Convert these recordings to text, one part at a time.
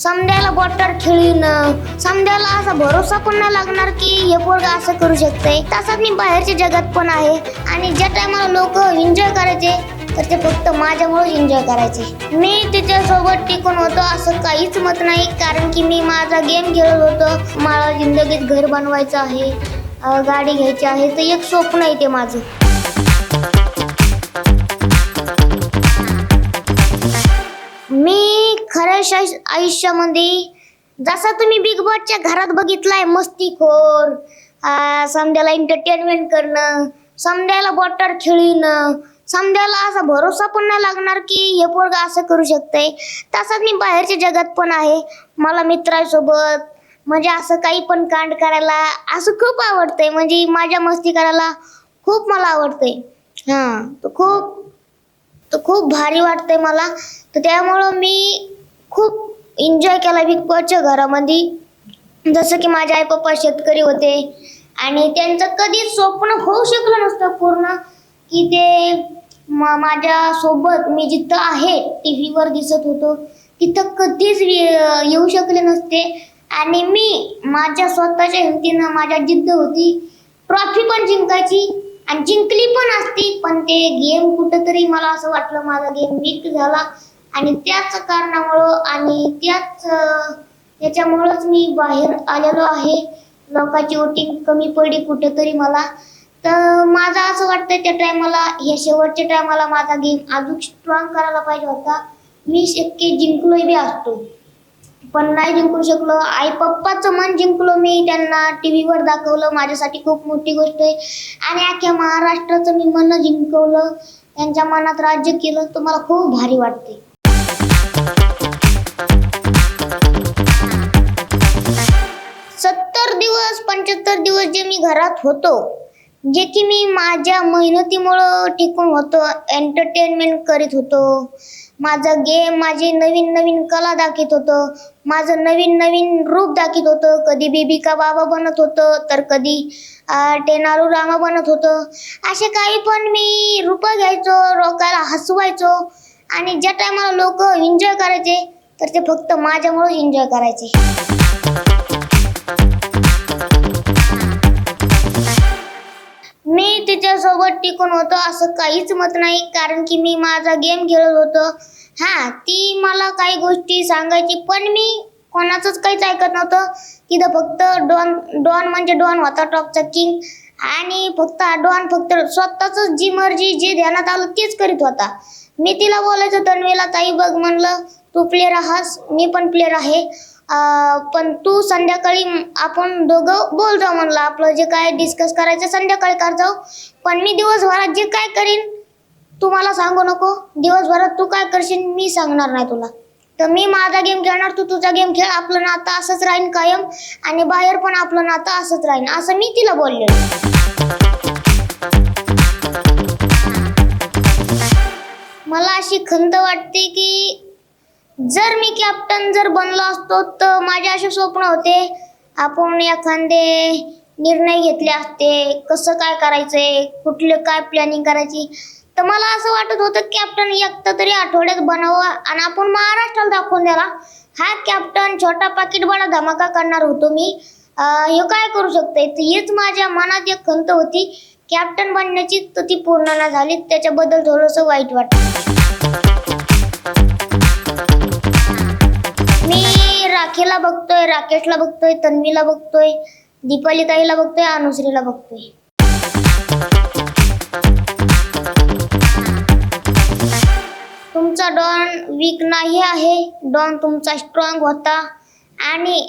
समद्याला बॉटर खेळीन, समद्याला असा भरोसा पण नाही लागणार की हे पोरगा असं करू शकतंय. तसंच मी बाहेरच्या जगात पण आहे आणि ज्या टायमाला लोक एन्जॉय करायचे तर ते फक्त माझ्यामुळे एन्जॉय करायचे. मी तिच्यासोबत टिकून होतो असं काहीच मत नाही, कारण की मी माझा गेम खेळत होतो. मला जिंदगीत घर बनवायचं आहे, गाडी घ्यायची आहे, तर एक स्वप्न आहे ते माझं. मी खऱ्या आयुष्यामध्ये जसा तुम्ही बिग बॉसच्या घरात बघितलाय मस्तीखोर, समद्याला एंटरटेनमेंट करणं, समद्याला बॉटर खेळणं, समद्याला असा भरोसा पण नाही लागणार की हे पोरगा असं करू शकतंय, तसंच मी बाहेरच्या जगात पण आहे. मला मित्रांसोबत म्हणजे असं काही पण कांड करायला असं खूप आवडतंय, म्हणजे माझ्या मस्ती करायला खूप मला आवडतंय. तो खूप भारी वाटतंय मला. तर त्यामुळं मी खूप एन्जॉय केला बिग बॉसच्या घरामध्ये. जसं की माझे आई पप्पा शेतकरी होते आणि त्यांचं कधीच स्वप्न होऊ शकलं नसतं पूर्ण की ते माझ्या सोबत मी जिथं आहे टीव्हीवर दिसत होतो तिथं कधीच येऊ शकले नसते. आणि मी माझ्या स्वतःच्या हिमतीनं माझ्या जिद्द होती, ट्रॉफी पण जिंकायची आणि जिंकली पण असती, पण ते गेम कुठंतरी मला असं वाटलं माझा गेम वीक झाला आणि त्याच कारणामुळं आणि त्याच्यामुळंच मी बाहेर आलेलो आहे. लोकांची वोटिंग कमी पडली कुठंतरी मला. तर माझं असं वाटतंय त्या टायमाला, ह्या शेवटच्या टायमाला माझा गेम अजून स्ट्रॉंग करायला पाहिजे होता. मी शक्य जिंकलोय बी असतो, पण नाही जिंकू शकलो. आई पप्पाचं मन जिंकलो मी, त्यांना टीव्हीवर दाखवलं, माझ्यासाठी खूप मोठी गोष्ट आहे. आणि अख्ख्या महाराष्ट्राचं मी मन जिंकवलं, त्यांच्या मनात राज्य केलं, तर मला खूप भारी वाटते. 70 दिवस 75 दिवस जे मी घरात होतो, जे की मी माझ्या मेहनतीमुळं टिकून होतो, एंटरटेनमेंट करीत होतो, माझा गेम, माझी नवीन नवीन कला दाखवत होतो, माझं नवीन नवीन रूप दाखवत होतं. कधी बीबिका बाबा बनत होतं, तर कधी टेनारू रामा बनत होतं. असे काही पण मी रूपं घ्यायचो, लोकांना हसवायचो आणि ज्या टायमाला लोक एन्जॉय करायचे तर ते फक्त माझ्यामुळे एन्जॉय करायचे. मी तिच्यासोबत टिकून होतो असं काहीच मत नाही, कारण की मी माझा गेम खेळत होतो. ती मला काही गोष्टी सांगायची, पण मी कोणाचंच काहीच ऐकत नव्हतं. तिथं फक्त डॉन म्हणजे डॉन होता, टॉपचा किंग, आणि फक्त फक्त स्वतःच जी मर्जी जे ध्यानात आलं तेच करीत होता. मी तिला बोलायचं, तन्वीला, ताई बघ म्हणलं, तू प्लेअर आहास, मी पण प्लेअर आहे, पण तू संध्याकाळी आपण दोघं बोल जाऊ म्हणलं, आपलं जे काय डिस्कस करायचं संध्याकाळी कर जाऊ, पण मी दिवसभरात जे काय करीन तू मला सांगू नको. दिवसभरात तू काय करशील मी सांगणार नाही तुला. तर मी माझा गेम खेळणार, तू तुझा गेम खेळ, आपलं नातं असंच राहीन कायम आणि बाहेर पण आपलं नातं असंच राहीन, असं मी तिला बोलले. मला अशी खंत वाटते की जर मी कॅप्टन बनलो असतो तर माझे असे स्वप्न होते, आपण एखादे निर्णय घेतले असते, कसं काय करायचंय, कुठले काय प्लॅनिंग करायची. तर मला असं वाटत होतं कॅप्टन एकटा तरी आठवड्यात बनावं आणि आपण महाराष्ट्राला दाखवून द्याला, हा कॅप्टन छोटा पाकिट बडा धमाका करणार होतो मी, हे काय करू शकतोय. तर हीच माझ्या मनात एक खंत होती कॅप्टन बनण्याची, तर ती पूर्ण नाही झाली. त्याच्याबद्दल थोडंसं वाईट वाटतं. मी राखेला बघतोय, राकेशला बघतोय, तन्वीला बघतोय, दीपाली ताईला बघतोय, अनुश्रीला बघतोय. तुमचा डॉन वीक नाही आहे, डॉन तुमचा स्ट्रॉंग होता. आणि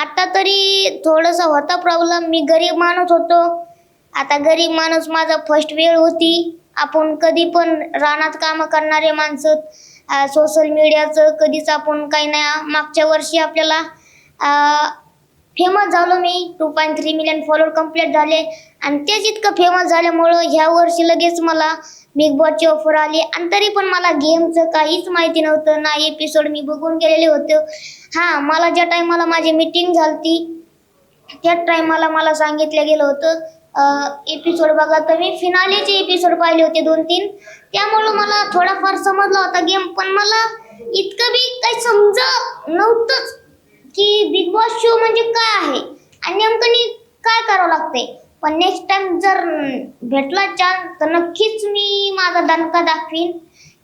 आता तरी थोडंसं होता प्रॉब्लेम, मी गरीब माणूस होतो. आता गरीब माणूस माझा फर्स्ट वेळ होती. आपण कधी पण रानात कामं करणारे माणसं, सोशल मीडियाचं कधीच आपण काही नाही. मागच्या वर्षी आपल्याला फेमस झालो मी, 2.3 मिलियन फॉलोअर कंप्लीट झाले आणि तेच इतकं फेमस झाल्यामुळं ह्या वर्षी लगेच मला बिग बॉसची ऑफर आली. आणि तरी पण मला गेमचं काहीच माहिती नव्हतं, ना एपिसोड मी बघून गेलेले होते. मला ज्या टायमाला माझी मीटिंग झाली त्याच टायमाला मला सांगितलं गेलं होतं एपिसोड बघा. तर मी फिनालेचे एपिसोड पाहिले होते 2-3, त्यामुळं मला थोडाफार समजला होता गेम, पण मला इतकं बी काही समजा नव्हतंच. की बिग बॉस शो म्हणजे काय आहे आणि नेमकं काय करावं लागतंय. पण नेक्स्ट टाइम जर भेटला चान्स तर नक्कीच मी माझा दणका दाखवीन.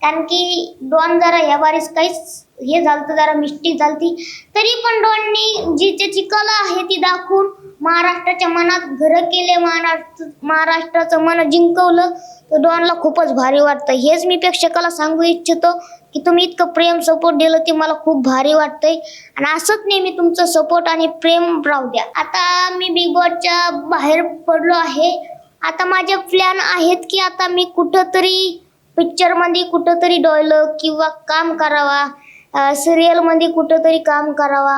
कारण की डॉन जरा ह्या बारीस काहीच हे झालं जरा मिस्टेक झाली, तरी पण डॉननी जी त्याची कला आहे ती दाखवून महाराष्ट्राच्या मनात घर केले, महाराष्ट्राचं मन जिंकवलं. तर डॉनला खूपच भारी वाटतं. हेच मी प्रेक्षकाला सांगू इच्छितो की तुम्ही इतकं प्रेम सपोर्ट दिलं ते मला खूप भारी वाटतंय आणि असंच नेहमी तुमचं सपोर्ट आणि प्रेम राहू द्या. आता मी बिग बॉसच्या बाहेर पडलो आहे. आता माझे प्लॅन आहेत की आता मी कुठंतरी पिक्चरमध्ये कुठंतरी डायलॉग किंवा काम करावा, सिरियलमध्ये कुठंतरी काम करावा,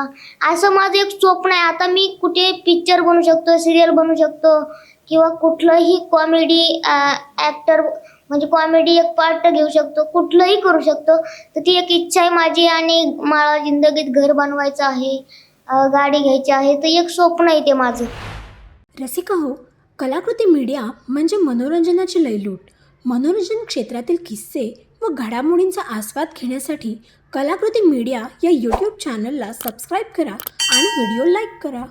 असं माझं एक स्वप्न आहे. आता मी कुठे पिक्चर बनवू शकतो, सिरियल बनवू शकतो किंवा कुठलंही कॉमेडी ॲक्टर म्हणजे कॉमेडी एक पार्ट घेऊ शकतो, कुठलंही करू शकतो. तर ती एक इच्छा आहे माझी आणि मला जिंदगीत घर बनवायचं आहे, गाडी घ्यायची आहे. तर एक स्वप्न आहे ते माझं. रसिका हो, कलाकृती मीडिया म्हणजे मनोरंजनाची लयलूट. मनोरंजन क्षेत्रातील किस्से व घडामोडींचा आस्वाद घेण्यासाठी कलाकृती मीडिया या यूट्यूब चॅनलला सबस्क्राईब करा आणि व्हिडिओ लाईक करा.